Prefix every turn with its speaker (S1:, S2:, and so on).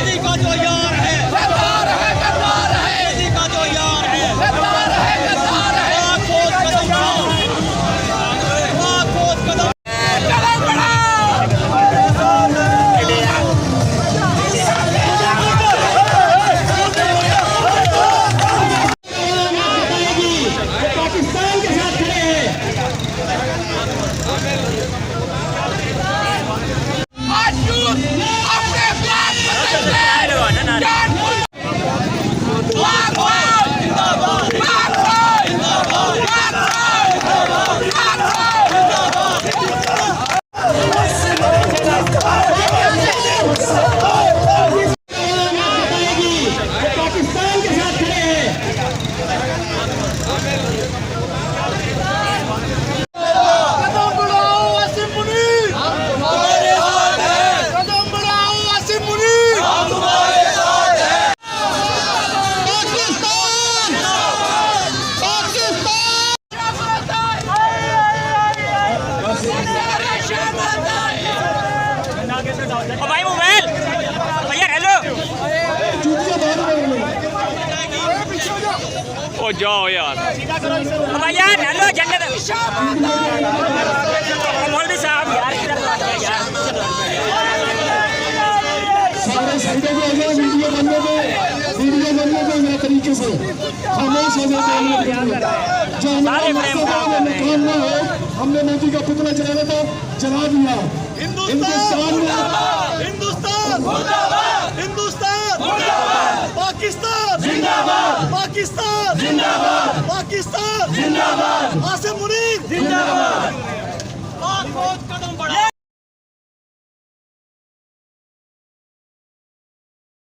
S1: मोदी का जो यार है गद्दार है, गद्दार है। मोदी का जो यार है गद्दार है, गद्दार है। खोज कदम बढ़ाओ, खोज कदम
S2: पाकिस्तान के साथ खड़े हैं।
S1: आज यूथ अपने फ्लैग
S2: पाकिस्तान के साथ खड़े हैं।
S1: कदम बढ़ाओ आसिम मुनीर, हम तुम्हारे साथ हैं। कदम बढ़ाओ आसिम मुनीर, हम तुम्हारे साथ हैं। पाकिस्तान, पाकिस्तान।
S3: भाई मोबाइल भैया हेलो ओ जाओ यार भैया हेलो जन्नत मौलवी साहब यार इधर बात है यार
S2: सारे साइडों में हो जाए, वीडियो बनने में मेरे तरीके से खामोश हो जाते हैं। जो हमारा मकसद है वो मुकाम ना हो, हमने मोदी का पुतला जलाना था, जला दिया। हिंदुस्तान
S1: मुर्दाबाद, हिंदुस्तान मुर्दाबाद, हिंदुस्तान मुर्दाबाद। पाकिस्तान जिंदाबाद, पाकिस्तान जिंदाबाद, पाकिस्तान जिंदाबाद। आसिम मुनीर जिंदाबाद।